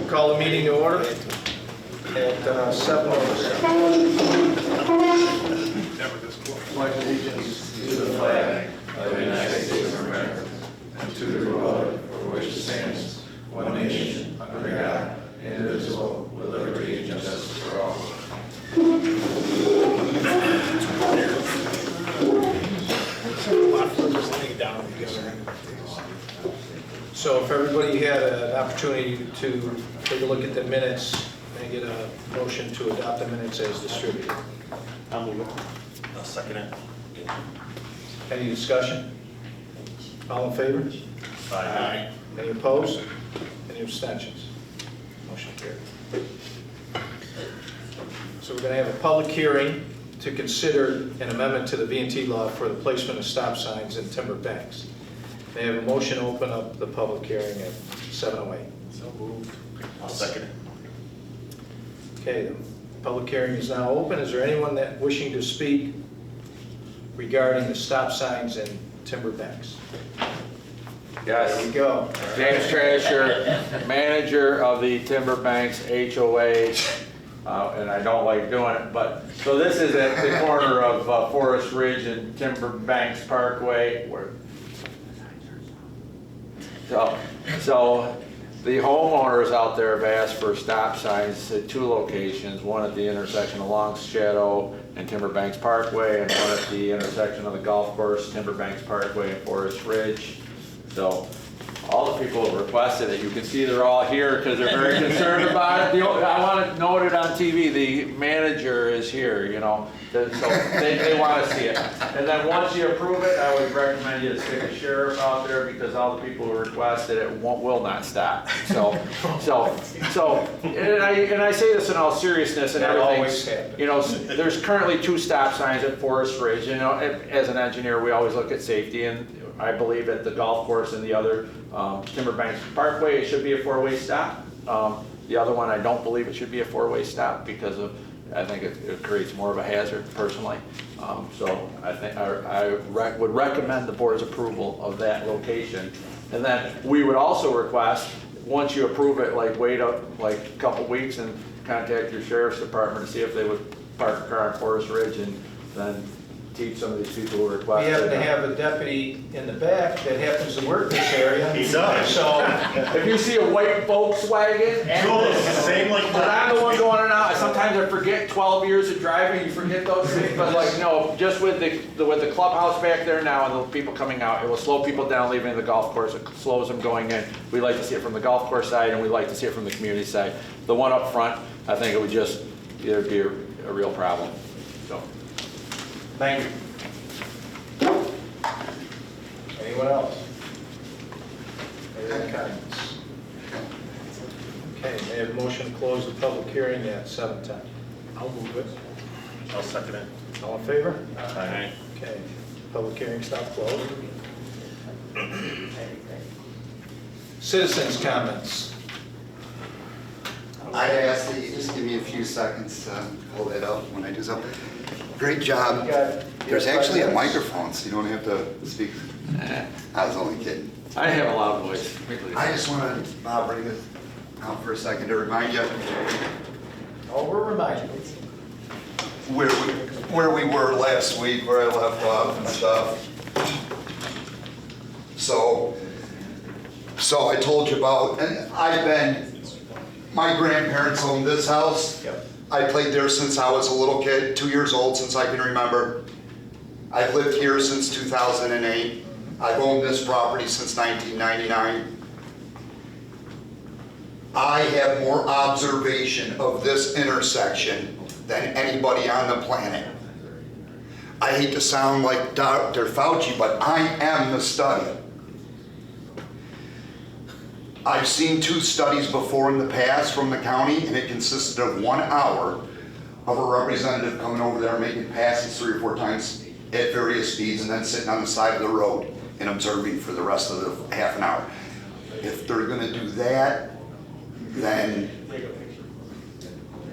Call the meeting to order at 7:07. Pledge allegiance to the flag of the United States of America and to the republic for which it stands, one nation, under God, indivisible, with liberty and justice for all. So if everybody had an opportunity to take a look at the minutes and get a motion to adopt the minutes as distributed. I'll move it. I'll second it. Any discussion? All in favor? Aye. Any opposed? Any abstentions? Motion carried. So we're going to have a public hearing to consider an amendment to the V&T law for the placement of stop signs in timber banks. May I have a motion to open up the public hearing at 7:08? So moved. I'll second it. Okay, the public hearing is now open. Is there anyone that wishing to speak regarding the stop signs in timber banks? Yes. There we go. James Trasher, manager of the Timber Banks HOA, and I don't like doing it, but, so this is at the corner of Forest Ridge and Timber Banks Parkway. So the homeowners out there have asked for stop signs at two locations, one at the intersection of Long Shadow and Timber Banks Parkway, and one at the intersection of the golf course, Timber Banks Parkway and Forest Ridge. So all the people have requested it. You can see they're all here because they're very concerned about it. I want to note it on TV, the manager is here, you know, so they want to see it. And then once you approve it, I would recommend you to stick a sheriff out there because all the people who requested it will not stop. So, and I say this in all seriousness and That everything. always happens. You know, there's currently 2 stop signs at Forest Ridge. You know, as an engineer, we always look at safety, and I believe at the golf course and the other Timber Banks Parkway, it should be a 4-way stop. The other one, I don't believe it should be a 4-way stop because of, I think it creates more of a hazard personally. So I think I would recommend the board's approval of that location. And then we would also request, once you approve it, like wait up like a couple weeks and contact your sheriff's department to see if they would park a car on Forest Ridge and then teach some of these people who We requested. happen to have a deputy in the back that happens to work this area. He does. So, If you see a white Volkswagen, Same like but I'm the one going in and out. Sometimes I forget 12 years of driving, you forget those things, but like, no, just with the clubhouse back there now and the people coming out, it will slow people down leaving the golf course, it slows them going in. We like to see it from the golf course side and we like to see it from the community side. The one up front, I think it would just, it'd be a real problem, so. Thank you. anyone else? Any other comments? Okay, may I have a motion to close the public hearing at 7:10? I'll move it. I'll second it. All in favor? Aye. Okay, public hearing stop closed. Citizens' comments. I ask that you just give me a few seconds to pull that up when I do something. Great job. There's actually a microphone, so you don't have to speak. I was only kidding. I have a loud voice. I just want to bring it out for a second to remind you Oh, we're reminded. where we were last week, where I left off and stuff. So I told you about, and my grandparents owned this house. Yep. I played there since I was a little kid, 2 years old, since I can remember. I've lived here since 2008. I've owned this property since 1999. I have more observation of this intersection than anybody on the planet. I hate to sound like Dr. Fauci, but I am the study. I've seen 2 studies before in the past from the county, and it consisted of 1 hour of a representative coming over there making passes 3 or 4 times at various speeds and then sitting on the side of the road and observing for the rest of the half an hour. If they're gonna do that, then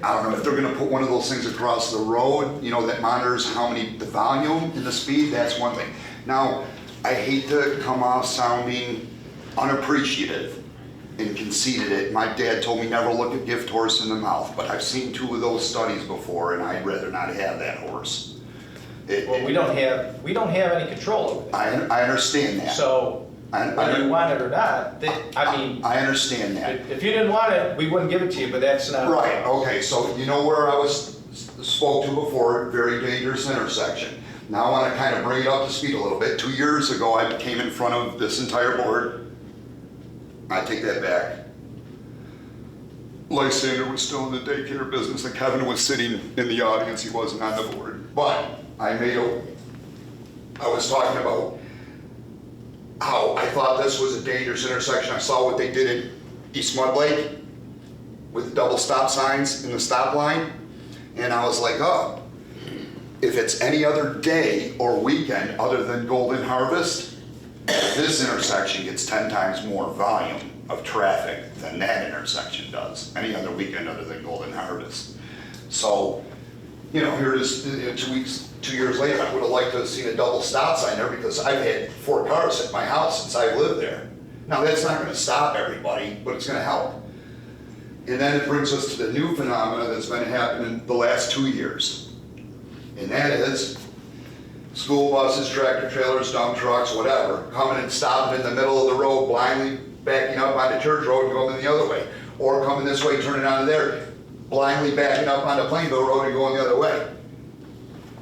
I don't know, if they're gonna put one of those things across the road, you know, that monitors the volume and the speed, that's one thing. Now, I hate to come off sounding unappreciative, and conceded it. My dad told me never look a gift horse in the mouth, but I've seen 2 of those studies before, and I'd rather not have that horse. Well, we don't have any control over that. I understand that. So, whether you want it or not, I understand that. if you didn't want it, we wouldn't give it to you, but that's not. Right, okay, so you know where I was spoke to before, very dangerous intersection. Now I want to kind of bring it up to speed a little bit. 2 years ago, I came in front of this entire board. I take that back. Lysander was still in the daycare business and Kevin was sitting in the audience, he wasn't on the board. But I was talking about how I thought this was a dangerous intersection. I saw what they did in East Mud Lake with double stop signs in the stop line. And I was like, oh, if it's any other day or weekend other than Golden Harvest, this intersection gets 10 times more volume of traffic than that intersection does, any other weekend other than Golden Harvest. So, you know, here it is, 2 years later, I would have liked to have seen a double stop sign there because I've had 4 cars at my house since I've lived there. Now, that's not gonna stop everybody, but it's gonna help. And then it brings us to the new phenomena that's been happening the last 2 years. And that is school buses, tractor trailers, dump trucks, whatever, coming and stopping in the middle of the road, blindly backing up onto Church Road and going the other way. Or coming this way, turning onto there, blindly backing up onto Plainville Road and going the other way.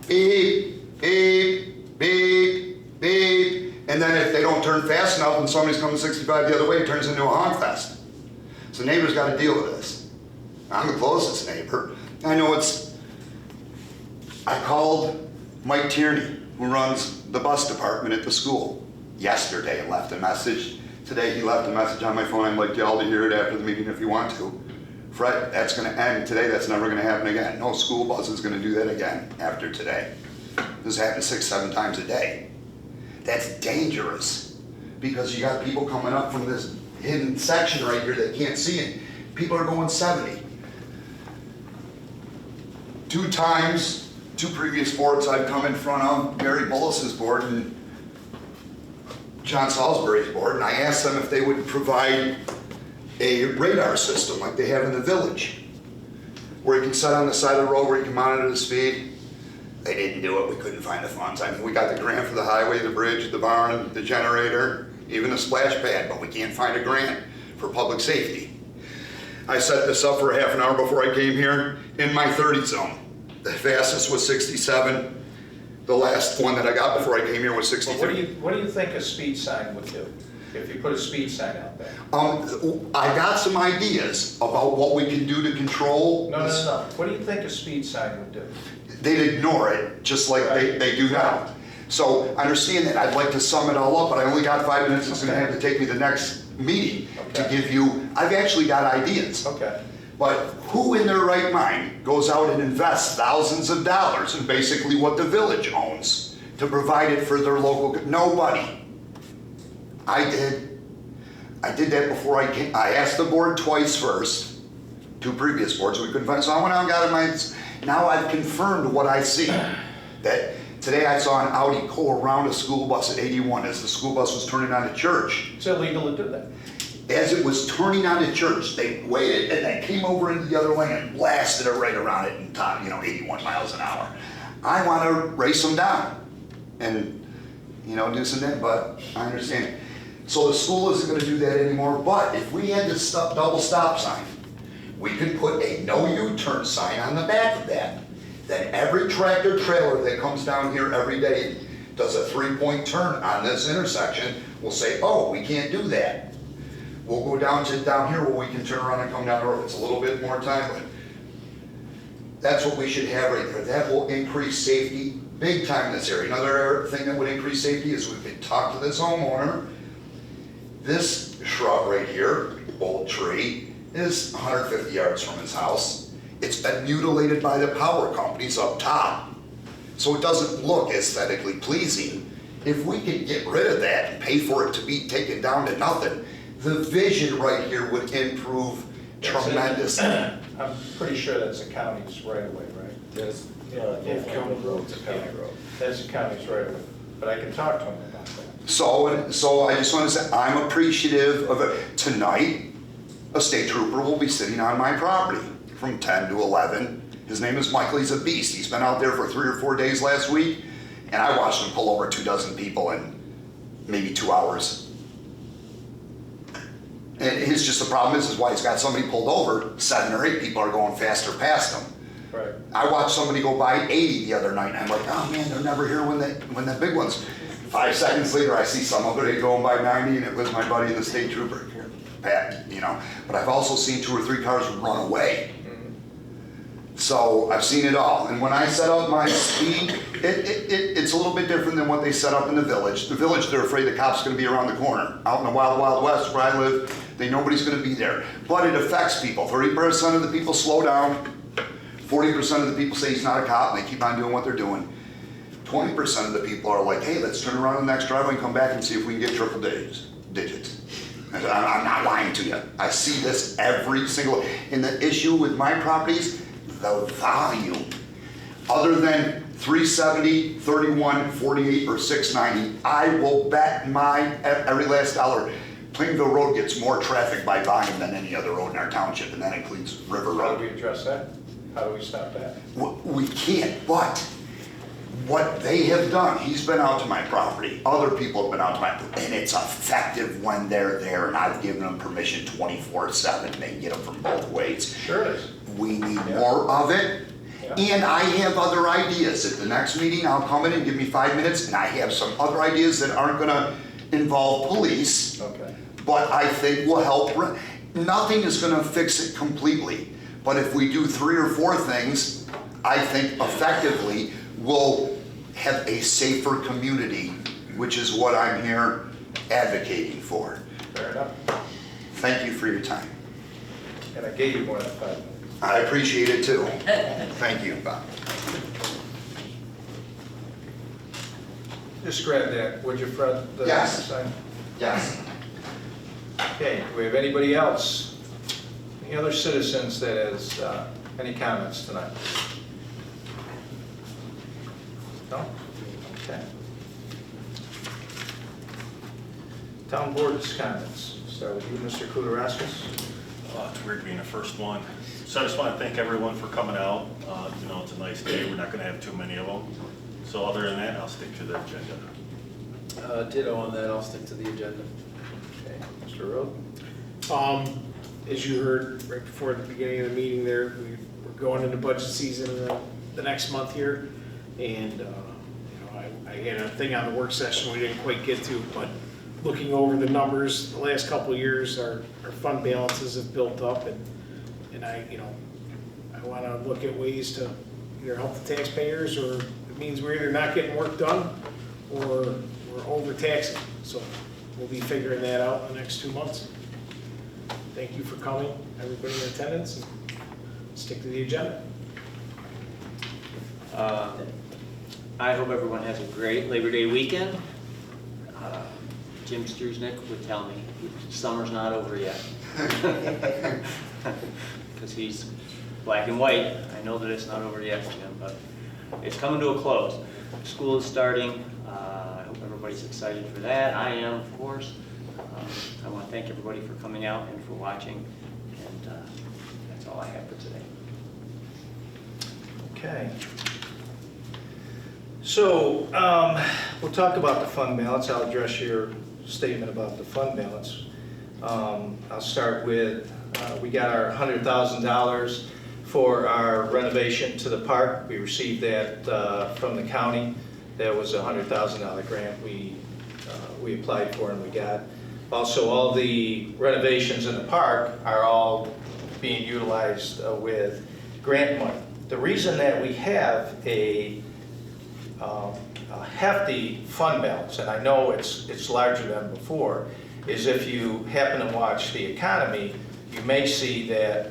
Beep, beep, beep, beep. And then if they don't turn fast enough and somebody's coming 65 the other way, it turns into a honk fest. So neighbors got to deal with this. I'm the closest neighbor. I know I called Mike Tierney, who runs the bus department at the school, yesterday and left a message. Today he left a message on my phone. I'd like y'all to hear it after the meeting if you want to. Fred, that's going to end today. That's never going to happen again. No school bus is going to do that again after today. This happens 6, 7 times a day. That's dangerous because you got people coming up from this hidden section right here that can't see it. People are going 70. 2 times, 2 previous boards I've come in front of, Barry Bullis's board and John Salisbury's board, and I asked them if they would provide a radar system like they have in the village, where you can set on the side of the road where you can monitor the speed. They didn't do it. We couldn't find the funds. I mean, we got the grant for the highway, the bridge, the barn, the generator, even a splash pad, but we can't find a grant for public safety. I set this up for a half an hour before I came here in my 30 zone. The fastest was 67. The last one that I got before I came here was 63. Well, what do you think a speed sign would do if you put a speed sign out there? I got some ideas about what we can do to control. No. What do you think a speed sign would do? They'd ignore it just like they do now. So I understand that. I'd like to sum it all up, but I only got 5 minutes. It's going to have to take me the next meeting to give you. I've actually got ideas. Okay. But who in their right mind goes out and invests thousands of dollars in basically what the village owns to provide it for their local? Nobody. I did that before I came. I asked the board twice first, 2 previous boards we couldn't find. So I went out and got it. Now I've confirmed what I see. That today I saw an Audi go around a school bus at 81 as the school bus was turning onto Church. It's illegal to do that. As it was turning onto Church, they waited and they came over into the other lane and blasted it right around it in top, 81 miles an hour. I want to race them down and, do some that, but I understand it. So the school isn't going to do that anymore, but if we had this double stop sign, we could put a no U-turn sign on the back of that. Then every tractor trailer that comes down here every day does a 3-point turn on this intersection will say, oh, we can't do that. We'll go down here where we can turn around and come down the road. It's a little bit more time, but that's what we should have right there. That will increase safety big time in this area. Another thing that would increase safety is we could talk to this homeowner. This shrub right here, old tree, is 150 yards from his house. It's been mutilated by the power companies up top, so it doesn't look aesthetically pleasing. If we could get rid of that and pay for it to be taken down to nothing, the vision right here would improve tremendously. I'm pretty sure that's a county's right away, right? Yes. If county road's a county road. That's a county's right away, but I can talk to him about that. So I just want to say, I'm appreciative of it. Tonight, a state trooper will be sitting on my property from 10 to 11. His name is Michael, he's a beast. He's been out there for 3 or 4 days last week, and I watched him pull over 24 people in maybe 2 hours. And his just the problem is why he's got somebody pulled over, 7 or 8 people are going faster past him. Right. I watched somebody go by 80 the other night, and I'm like, oh man, they're never here when the big ones. 5 seconds later, I see somebody going by 90, and it was my buddy, the state trooper, Pat, you know. But I've also seen 2 or 3 cars run away. So I've seen it all. And when I set up my speed, it's a little bit different than what they set up in the village. The village, they're afraid the cop's gonna be around the corner. Out in the wild, wild west where I live, nobody's gonna be there. But it affects people. 30% of the people slow down. 40% of the people say he's not a cop, and they keep on doing what they're doing. 20% of the people are like, hey, let's turn around the next driveway and come back and see if we can get triple digits. I'm not lying to you. I see this every single, and the issue with my properties, the volume. Other than 370, 31, 48, or 690, I will bet my every last dollar. Plainville Road gets more traffic by volume than any other road in our township, and that includes River How Road. do we address that? How do we stop that? We can't, but what they have done, he's been out to my property, other people have been out to my, and it's effective when they're there, and I've given them permission 24/7, they get them from both ways. Sure it is. We need more of it, and I have other ideas. At the next meeting, I'll come in and give me 5 minutes, and I have some other ideas that aren't gonna involve police, Okay. but I think will help. Nothing is gonna fix it completely, but if we do 3 or 4 things, I think effectively we'll have a safer community, which is what I'm here advocating for. Fair enough. Thank you for your time. And I gave you more than 5 minutes. I appreciate it too. Thank you, Bob. Just grab that, would you, Fred? the Yes. sign? Yes. Okay, do we have anybody else? Any other citizens that has any comments tonight? No? Okay. Town board's comments. Start with you, Mr. Kudaraskis. It's weird being the first one. So I just want to thank everyone for coming out. You know, it's a nice day. We're not going to have too many of them. So other than that, I'll stick to the agenda. Ditto on that, I'll stick to the agenda. Okay, Mr. Rowe? As you heard right before the beginning of the meeting there, we're going into budget season the next month here. And, you know, I had a thing on the work session we didn't quite get to, but looking over the numbers, the last couple of years, our fund balances have built up, and I want to look at ways to either help the taxpayers, or it means we're either not getting work done or we're overtaxing. So we'll be figuring that out in the next 2 months. Thank you for coming, everybody in attendance, and stick to the agenda. I hope everyone has a great Labor Day weekend. Jim Struznick would tell me summer's not over yet. Because he's black and white. I know that it's not over yet, Jim, but it's coming to a close. School is starting. I hope everybody's excited for that. I am, of course. I want to thank everybody for coming out and for watching. And that's all I have for today. Okay. So, we'll talk about the fund balance. I'll address your statement about the fund balance. I'll start with, we got our $100,000 for our renovation to the park. We received that from the county. That was a $100,000 grant we applied for and we got. Also, all the renovations in the park are all being utilized with grant money. The reason that we have a hefty fund balance, and I know it's larger than before, is if you happen to watch the economy, you may see that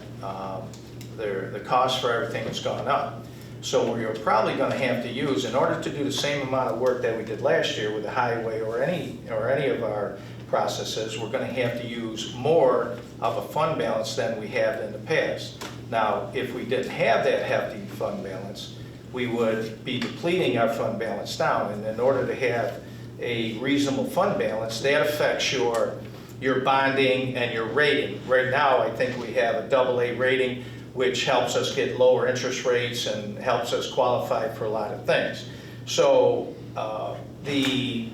the cost for everything has gone up. So what you're probably going to have to use, in order to do the same amount of work that we did last year with the highway or any of our processes, we're going to have to use more of a fund balance than we have in the past. Now, if we didn't have that hefty fund balance, we would be depleting our fund balance down. And in order to have a reasonable fund balance, that affects your your bonding and your rating. Right now, I think we have a AA rating, which helps us get lower interest rates and helps us qualify for a lot of things. So the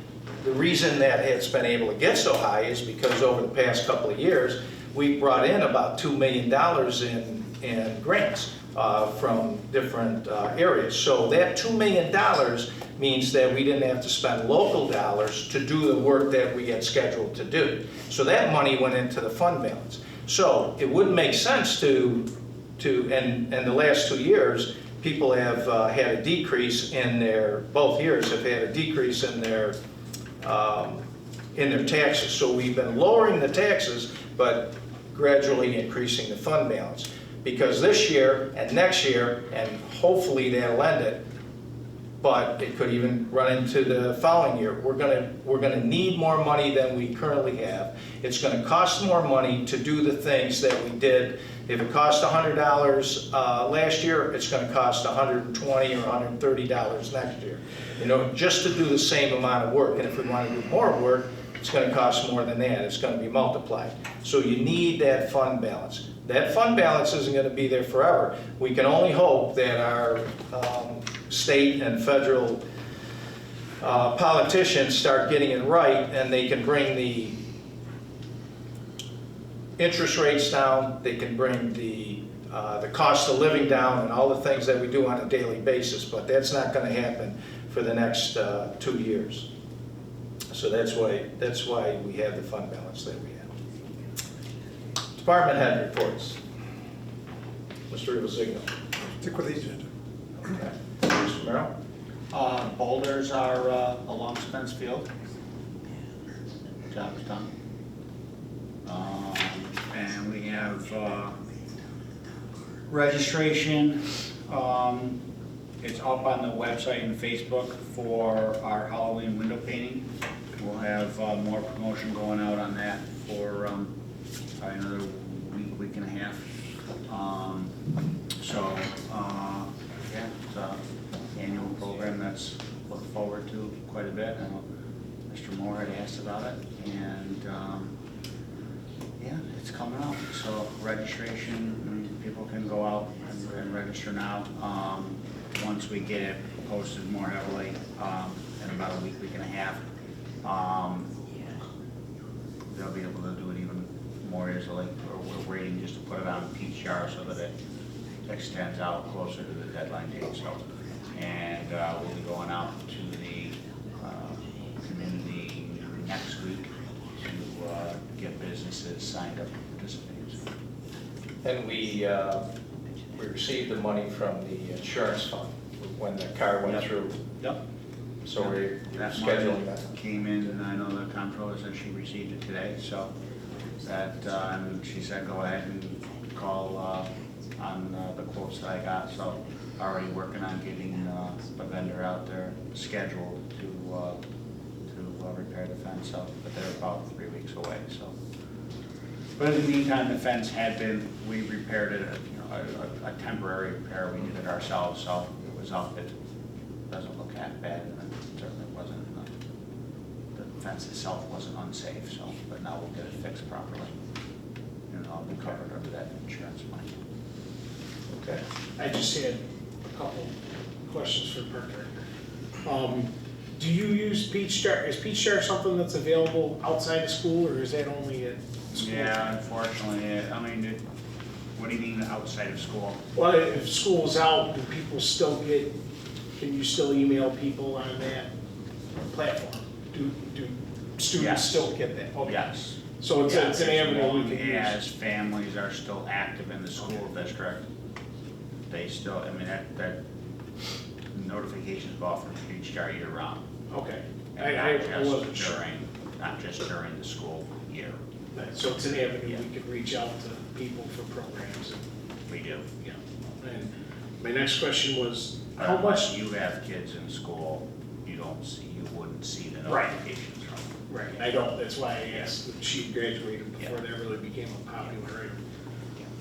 reason that it's been able to get so high is because over the past couple of years, we brought in about $2 million in grants from different areas. So that $2 million means that we didn't have to spend local dollars to do the work that we had scheduled to do. So that money went into the fund balance. So it wouldn't make sense and the last 2 years, people have had a decrease in both years have had a decrease in their taxes. So we've been lowering the taxes, but gradually increasing the fund balance. Because this year and next year, and hopefully that'll end it, but it could even run into the following year. We're gonna need more money than we currently have. It's gonna cost more money to do the things that we did. If it cost $100 last year, it's gonna cost $120 or $130 next year. Just to do the same amount of work. And if we wanna do more work, it's gonna cost more than that. It's gonna be multiplied. So you need that fund balance. That fund balance isn't gonna be there forever. We can only hope that our state and federal politicians start getting it right, and they can bring the interest rates down, they can bring the cost of living down, and all the things that we do on a daily basis, but that's not gonna happen for the next 2 years. So that's why we have the fund balance that we have. Department head reports. Mr. Rivazigno. Stick with the agenda. Okay. Mr. Merrill? Boulders are along Spence Field. Job's done. And we have registration. It's up on the website and Facebook for our Halloween window painting. We'll have more promotion going out on that for probably another week and a half. Yeah, it's an annual program that's looked forward to quite a bit. I know Mr. Moore had asked about it, and yeah, it's coming up. So registration, people can go out and register now. Once we get it posted more heavily in about a week and a half, they'll be able to do it even more easily. We're waiting just to put it on peach jar so that it extends out closer to the deadline date. So, and we'll be going out to the community next week to get businesses signed up to participate. And we received the money from the insurance fund when the car went through. Yep. So we're That scheduling money that. came in, and I know the comptroller said she received it today, so that, and she said go ahead and call on the quotes that I got, so already working on getting a vendor out there scheduled to repair the fence, so, but they're about 3 weeks away, so. But in the meantime, the fence had been, we repaired it, a temporary repair, we did it ourselves, so it was up, it doesn't look that bad, and it certainly wasn't, the fence itself wasn't unsafe, so, but now we'll get it fixed properly, and I'll be covered under that insurance money. Okay. I just had a couple questions for the park director. Do you use Peach Jar? Is Peach Jar something that's available outside of school, or is that only at school? Yeah, unfortunately, I mean, what do you mean outside of school? Well, if school's out, do people still can you still email people on that platform? Do students Yes. still get that? Okay. Yes. So it's an avenue we can use. As families are still active in the school district, they still, I mean, that notifications go off from Peach Jar year round. Okay. And I wasn't sure. not just during the school year. So it's an avenue we could reach out to people for programs. We do. Yeah. And my next question was, how much? You have kids in school, you wouldn't see the Right. notifications from. Right, I don't, that's why I asked if she graduated before that really became a popular item.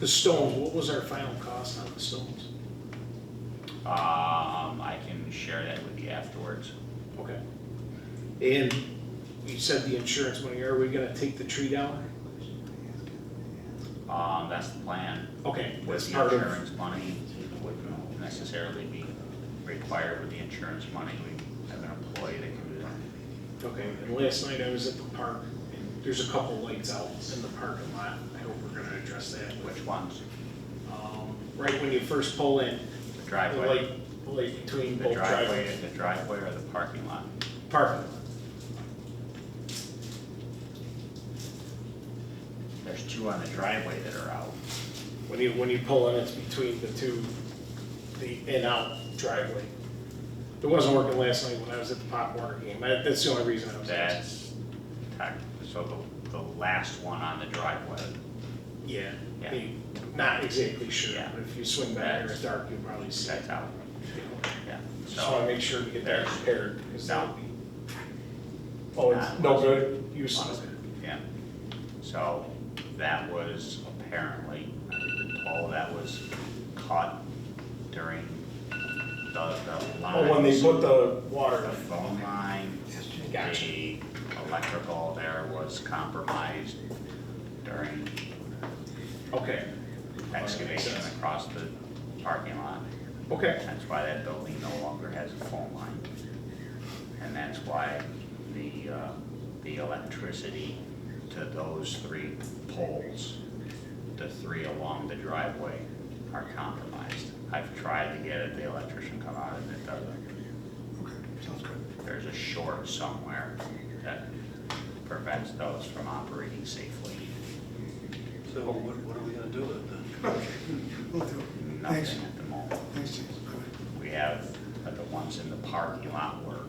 The stones, what was our final cost on the stones? I can share that with you afterwards. Okay. And you said the insurance money, are we gonna take the tree down? That's the plan. Okay, With that's the part of, insurance money, wouldn't necessarily be required with the insurance money. We have an employee that can do that. okay, and last night I was at the park, and there's a couple lights out in the parking lot. I hope we're gonna address that. Which ones? Right when you first pull in, The the driveway? light between The both driveway, driveways. the driveway or the parking lot? Parking lot. There's two on the driveway that are out. When you pull in, it's between the two, the in-out driveway. It wasn't working last night when I was at the Pop Warner game. That's the only reason I was asking. That's, so the last one on the driveway. Yeah, Yeah. not exactly sure, Yeah. but if you swing back there at dark, you'll probably see it. That's out. Yeah. Just wanna make sure to get that there's- repaired, because that No. would be. Oh, it's no good? Useless. Yeah. So that was apparently, I've been told that was cut during the lines. Oh, when they put the water The in. phone line, Gotcha. the electrical there was compromised during Okay. excavation sense. across the parking lot. Okay. That's why that building no longer has a phone line. And that's why the electricity to those three poles, the three along the driveway, are compromised. I've tried to get it, the electrician come out and it doesn't. Okay, sounds good. There's a short somewhere that prevents those from operating safely. So what are we gonna do with it Okay, we'll do it. Thanks. Nothing at the moment. Thanks, James. Bye-bye. We have the ones in the parking lot work.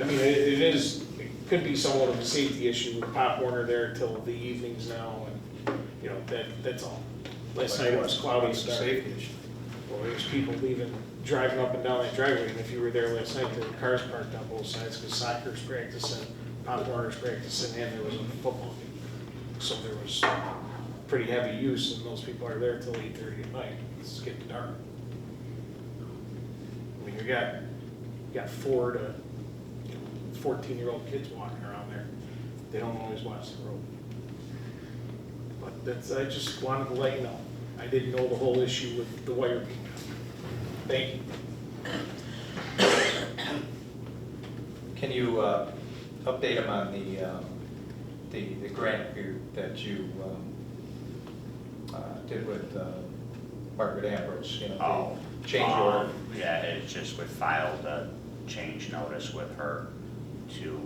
I mean, it is, it could be somewhat of a safety issue with Pop Warner there till the evenings now, and, you know, that's all. Last night it was cloudy and dark. Safety issue. Well, there's people leaving, driving up and down that driveway, and if you were there last night, there were cars parked on both sides, because soccer's practicing, Pop Warner's practicing, and there was a football game. So there was pretty heavy use, and those people are there till 8:30 at night. It's getting dark. I mean, you got 4 to 14-year-old kids walking around there. They don't always watch the road. But that's, I just wanted to let you know. I didn't know the whole issue with the wire being cut. Thank you. Can you update them on the grant that you did with Margaret Ambrose, you know, the change order? Yeah, it's just we filed a change notice with her to,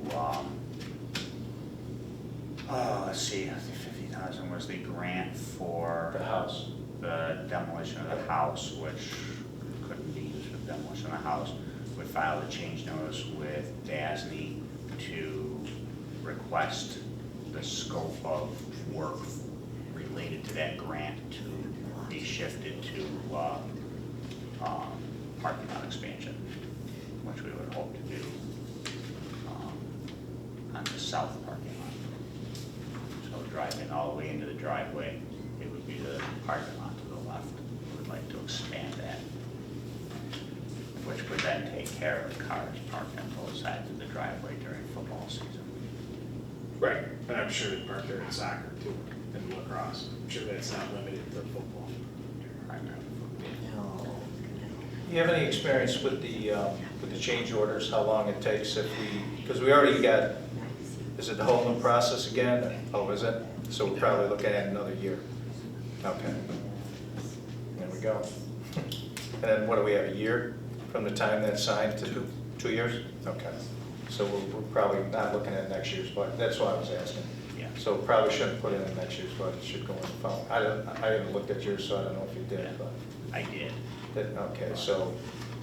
let's see, I think 50,000 was the grant for The house. the demolition of the house, which couldn't be used for demolition of the house. We filed a change notice with DASNY to request the scope of work related to that grant to be shifted to parking lot expansion, which we would hope to do on the south parking lot. So driving all the way into the driveway, it would be the parking lot to the left. We would like to expand that, which would then take care of the cars parked on both sides of the driveway during football season. Right, and I'm sure they park there in soccer too, and lacrosse. I'm sure that's not limited to football. Primarily football. Do you have any experience with the change orders, how long it takes if we, because we already got, is it the whole new process again? Oh, is it? So we're probably looking at another year. Okay. There we go. And then what do we have, a year from the time that's signed to 2 years? Okay. So we're probably not looking at next year's budget. That's why I was asking. Yeah. So probably shouldn't put it in next year's budget, it should go in the following. I haven't looked at yours, so I don't know if you did, but. I did. Okay, so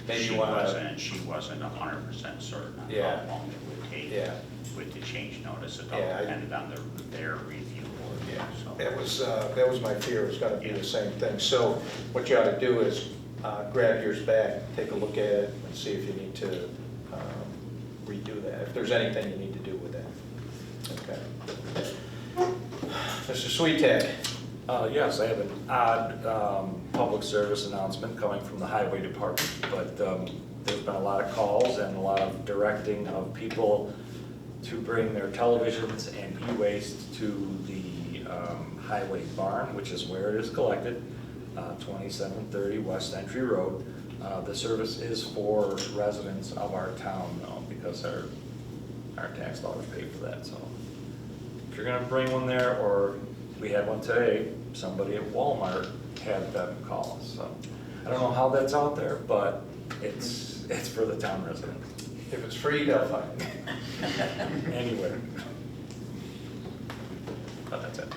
maybe She you want to, wasn't 100% certain on Yeah. how long it would take yeah, with the change notice. It all Yeah, I- depended on their review board. yeah, So, that was my fear, it was gonna be the same thing. So what you ought to do is grab yours back, take a look at it, and see if you need to redo that, if there's anything you need to do with that. Okay. Mr. Sweetak. Yes, I have an odd public service announcement coming from the highway department, but there's been a lot of calls and a lot of directing of people to bring their televisions and e-waste to the highway barn, which is where it is collected, 2730 West Entry Road. The service is for residents of our town now because our tax dollars pay for that. So if you're gonna bring one there, or we had one today, somebody at Walmart had them call us. So I don't know how that's out there, but it's for the town residents. If it's free, they'll find it. Anywhere. But that's it.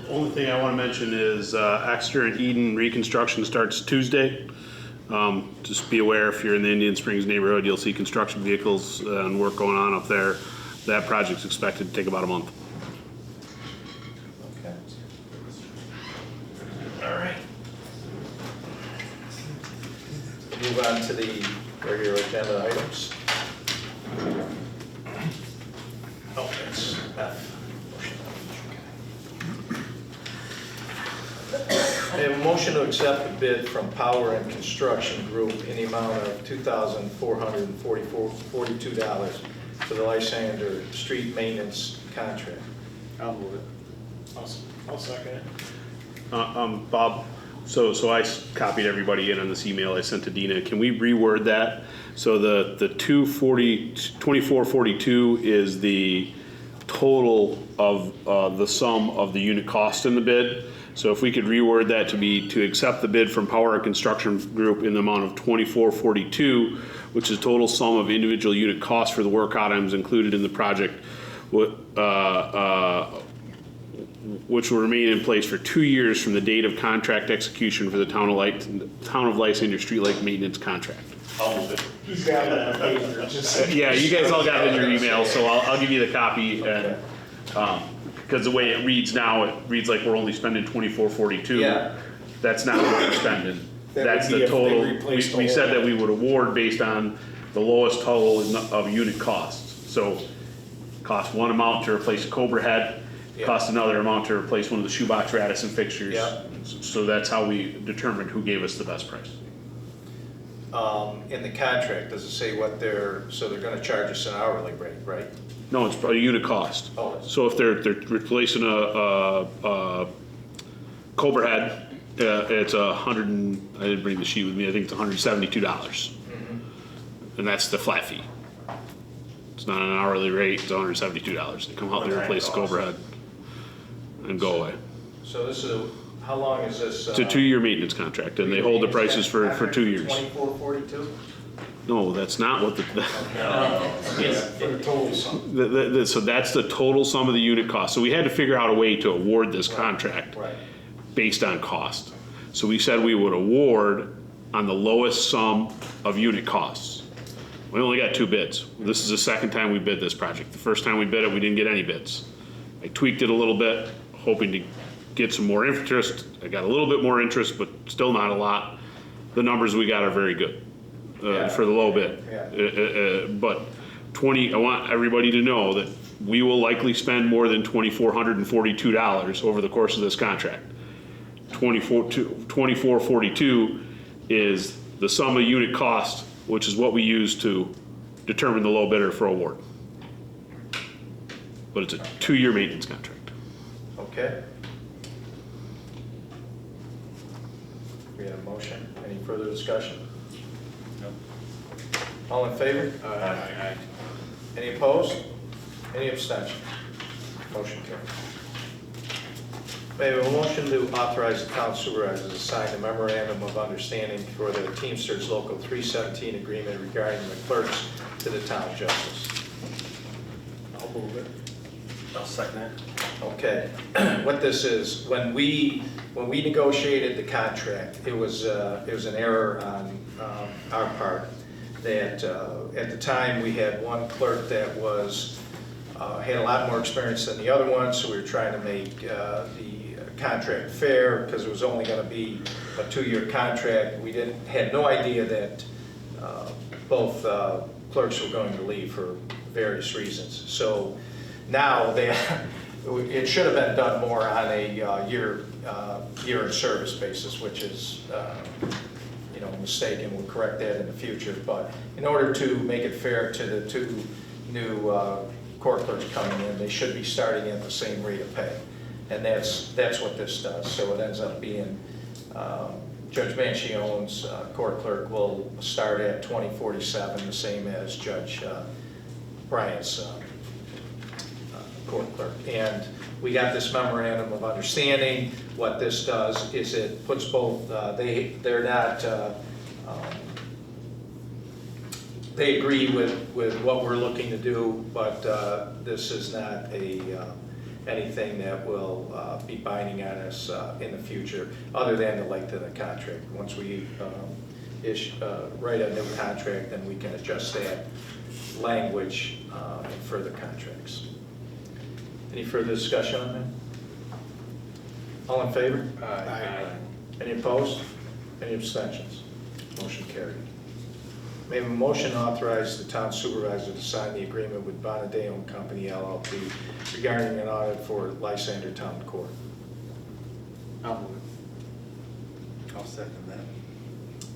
Only thing I want to mention is Exeter and Eden reconstruction starts Tuesday. Just be aware, if you're in the Indian Springs neighborhood, you'll see construction vehicles and work going on up there. That project's expected to take about a month. Okay. All right. Move on to the regular agenda items. Oh, that's F. I have a motion to accept the bid from Power and Construction Group in the amount of $2,442 for the Lysander street maintenance contract. I'll move it. I'll second it. Bob, so I copied everybody in on this email I sent to Dina. Can we reword that? So the 2442 is the total of the sum of the unit cost in the bid. So if we could reword that to be to accept the bid from Power and Construction Group in the amount of 2442, which is total sum of individual unit costs for the work items included in the project, which will remain in place for 2 years from the date of contract execution for the Town of Lysander streetlight maintenance contract. I'll move it. He's got it on paper, just. Yeah, you guys all got it in your email, so I'll give you the copy. And because the way it reads now, it reads like we're only spending 2442. Yeah. That's not what we're spending. That That's would be the if they total. replaced the We whole said that thing. we would award based on the lowest total of unit costs. So cost one amount to replace a Cobra head, Yeah. cost another amount to replace one of the shoebox Radisson fixtures. Yeah. So that's how we determined who gave us the best price. In the contract, does it say what so they're gonna charge us an hourly rate, right? No, it's a unit cost. Oh, it's- So if they're replacing a Cobra head, it's I didn't bring the sheet with me, I think it's $172. And that's the flat fee. It's not an hourly rate, it's $172. They come out, they replace the Cobra head and go away. So this is, how long is this? It's a 2-year maintenance contract and they hold the prices for 2 years. 2442? No, that's not what the, For the total sum. so that's the total sum of the unit cost. So we had to figure out a way to award this contract Right. based on cost. So we said we would award on the lowest sum of unit costs. We only got 2 bids. This is the second time we bid this project. The first time we bid it, we didn't get any bids. I tweaked it a little bit, hoping to get some more interest. I got a little bit more interest, but still not a lot. The numbers we got are very good Yeah. for the low bid. Yeah. But I want everybody to know that we will likely spend more than $2,442 over the course of this contract. 2442 is the sum of unit cost, which is what we use to determine the low bidder for award. But it's a 2-year maintenance contract. Okay. We have a motion. Any further discussion? No. All in favor? Aye. Any opposed? Any abstention? Motion carried. May I have a motion to authorize the town supervisor to sign the memorandum of understanding for the Teamsters Local 317 agreement regarding the clerks to the town justice? I'll move it. I'll second it. Okay, what this is, when we negotiated the contract, it was an error on our part, that at the time, we had one clerk that had a lot more experience than the other one, so we were trying to make the contract fair, because it was only gonna be a 2-year contract. We had no idea that both clerks were going to leave for various reasons. So now it should have been done more on a year in service basis, which is mistaken, we'll correct that in the future. But in order to make it fair to the two new court clerks coming in, they should be starting at the same rate of pay. And that's what this does. So it ends up being Judge Manchione's court clerk will start at $20.47, the same as Judge Bryant's court clerk. And we got this memorandum of understanding. What this does is it puts both, they're not, they agree with what we're looking to do, but this is not anything that will be binding on us in the future, other than the length of the contract. Once we write a new contract, then we can adjust that language in further contracts. Any further discussion on that? All in favor? Aye. Any opposed? Any abstentions? Motion carried. May I have a motion to authorize the town supervisor to sign the agreement with Bonadeo and Company LLP regarding an audit for Lysander Town Court? I'll move it. I'll second that.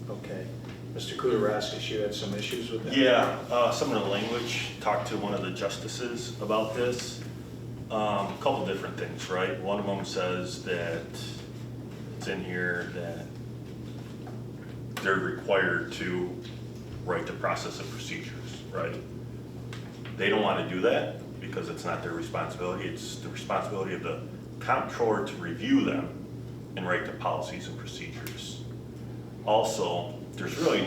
Okay. Mr. Kudaraskus, you had some issues with that? Yeah, some of the language, talked to one of the justices about this. A couple different things, right? One of them says that it's in here that they're required to write the process and procedures, right? They don't want to do that because it's not their responsibility. It's the responsibility of the comptroller to review them and write the policies and procedures. Also, there's really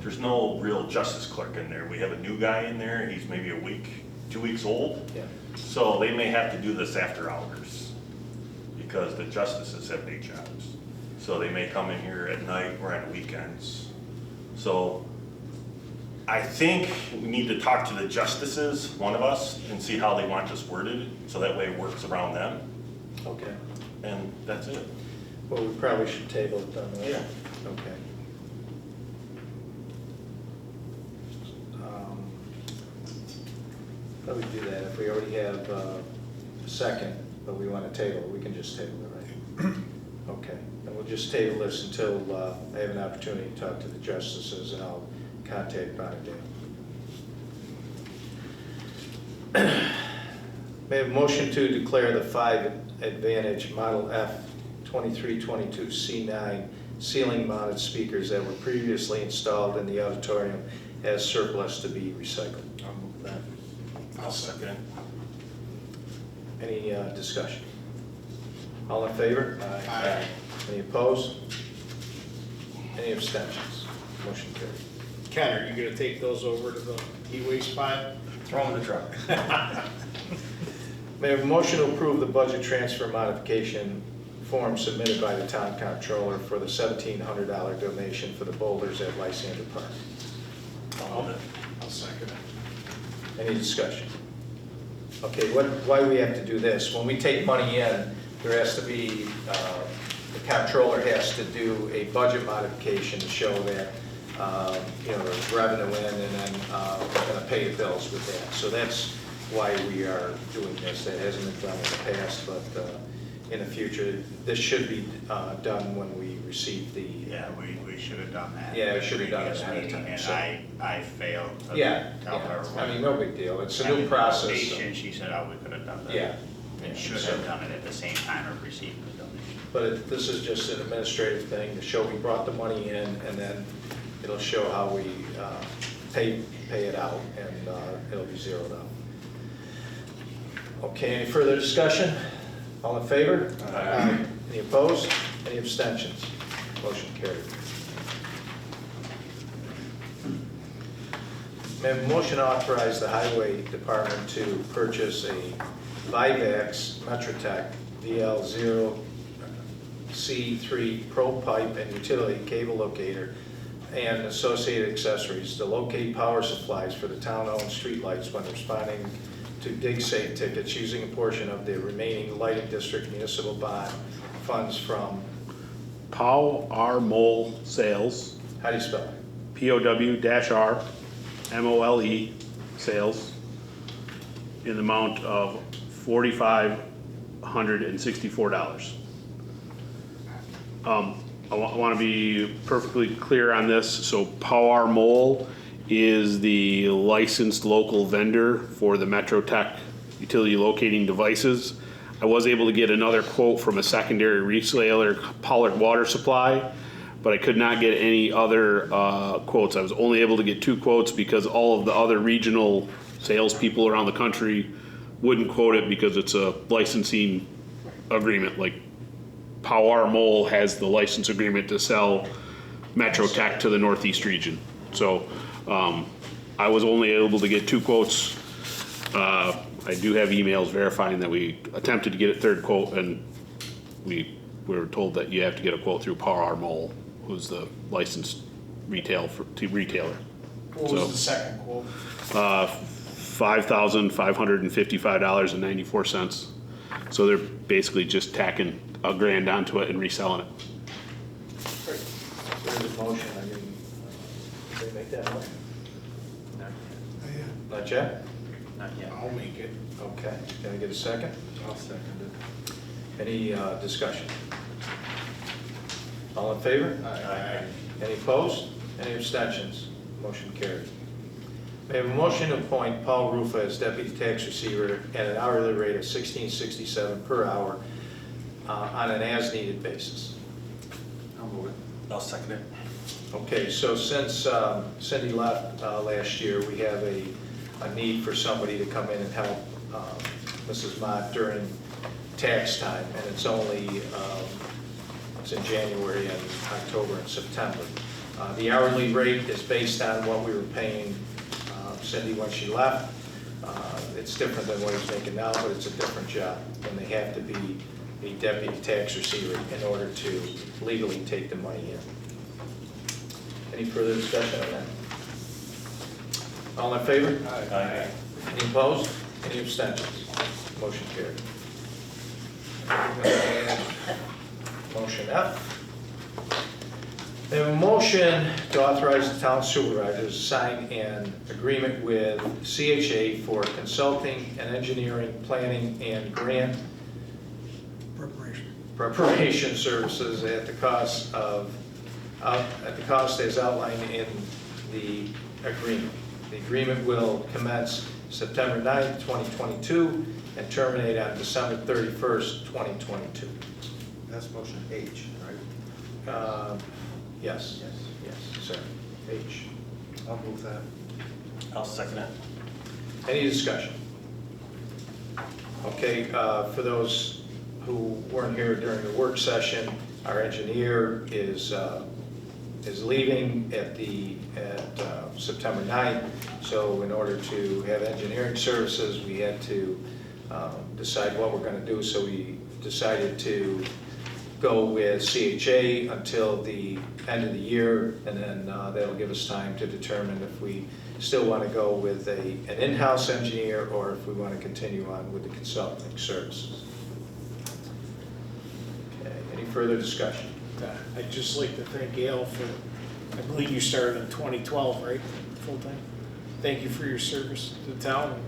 there's no real justice clerk in there. We have a new guy in there. He's maybe a week, 2 weeks old. Yeah. So they may have to do this after hours because the justices have day jobs. So they may come in here at night or on weekends. So I think we need to talk to the justices, one of us, and see how they want this worded, so that way it works around them, Okay. and that's it. Well, we probably should table it then. Right? Yeah. Okay. How do we do that? If we already have a second, but we want to table it, we can just table it, right? Okay. And we'll just table this until I have an opportunity to talk to the justices, and I'll contact Bonadeo. May I have a motion to declare the 5 Advantage Model F 2322 C9 ceiling mounted speakers that were previously installed in the auditorium as surplus to be recycled? I'll move that. I'll second. Any discussion? All in favor? Aye. Any opposed? Any abstentions? Motion carried. Ken, are you gonna take those over to the e-waste pile? Throw them in the truck. May I have a motion to approve the budget transfer modification form submitted by the town comptroller for the $1,700 donation for the boulders at Lysander Park? I'll second it. Any discussion? Okay, why do we have to do this? When we take money in, there has to be, the comptroller has to do a budget modification to show that, there's revenue in, and then we're gonna pay the bills with that. So that's why we are doing this. That hasn't been done in the past, but in the future, this should be done when we receive the. Yeah, we should have done that. Yeah, we should have done it ahead of time, And so- I failed to Yeah, tell her. yeah. I mean, no big deal. It's a Having new the process. donation, She said, oh, we could have done that. Yeah. And should have done it at the same time of receiving the donation. But this is just an administrative thing to show we brought the money in, and then it'll show how we pay it out, and it'll be zeroed out. Okay, any further discussion? All in favor? Aye. Any opposed? Any abstentions? Motion carried. May I have a motion to authorize the highway department to purchase a Vivax Metrotech VL0C3 Pro Pipe and Utility Cable Locator and associated accessories to locate power supplies for the town-owned streetlights when responding to dig safe tickets using a portion of the remaining lighting district municipal bond funds from, Pow R Mole Sales, how do you spell it? POW-R MOLE Sales, in the amount of $4,564. I want to be perfectly clear on this. So Power Mole is the licensed local vendor for the Metro Tech utility locating devices. I was able to get another quote from a secondary reseller, Pollard Water Supply, but I could not get any other quotes. I was only able to get 2 quotes because all of the other regional salespeople around the country wouldn't quote it because it's a licensing agreement. Like Power Mole has the license agreement to sell Metro Tech to the Northeast region. So I was only able to get 2 quotes. I do have emails verifying that we attempted to get a 3rd quote, and we were told that you have to get a quote through Power Mole, who's the licensed retailer. What was the second quote? $5,555.94. So they're basically just tacking $1,000 onto it and reselling it. There's a motion, I mean, did they make that motion? Not yet? Not yet. I'll make it. Okay, can I get a second? I'll second it. Any discussion? All in favor? Aye. Any opposed? Any abstentions? Motion carried. We have a motion to appoint Paul Rufa as deputy tax receiver at an hourly rate of $16.67 per hour on an as-needed basis. I'll move it. I'll second it. Okay, so since Cindy left last year, we have a need for somebody to come in and help Mrs. Mott during tax time, and it's only, it's in January and October and September. The hourly rate is based on what we were paying Cindy when she left. It's different than what he's making now, but it's a different job, and they have to be a deputy tax receiver in order to legally take the money in. Any further discussion on that? All in favor? Aye. Any opposed? Any abstentions? Motion carried. Motion F. We have a motion to authorize the town supervisor to sign an agreement with CHA for consulting and engineering, planning, and grant preparation services at the cost as outlined in the agreement. The agreement will commence September 9th, 2022, and terminate on December 31st, 2022. That's motion H, right? Yes, sir. H. I'll move that. I'll second it. Any discussion? Okay, for those who weren't here during the work session, our engineer is leaving at September 9th. So in order to have engineering services, we had to decide what we're going to do. So we decided to go with CHA until the end of the year, and then that'll give us time to determine if we still want to go with an in-house engineer or if we want to continue on with the consulting services. Okay, any further discussion? I'd just like to thank Gail for, I believe you started in 2012, right, full-time? Thank you for your service to the town, and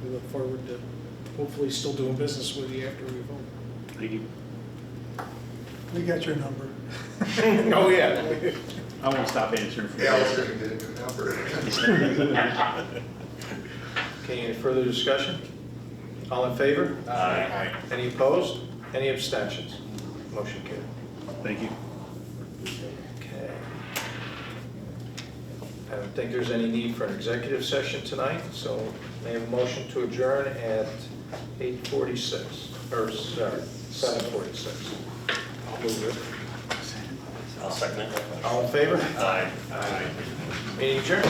we look forward to hopefully still doing business with you after we vote. Thank you. We got your number. Oh, yeah. I won't stop answering for you. Yeah, I was gonna get a good number. Okay, any further discussion? All in favor? Aye. Any opposed? Any abstentions? Motion carried. Thank you. Okay. I don't think there's any need for an executive session tonight, so may I have a motion to adjourn at 8:46, or sorry, 7:46. I'll move it. I'll second it. All in favor? Aye. Meeting adjourned.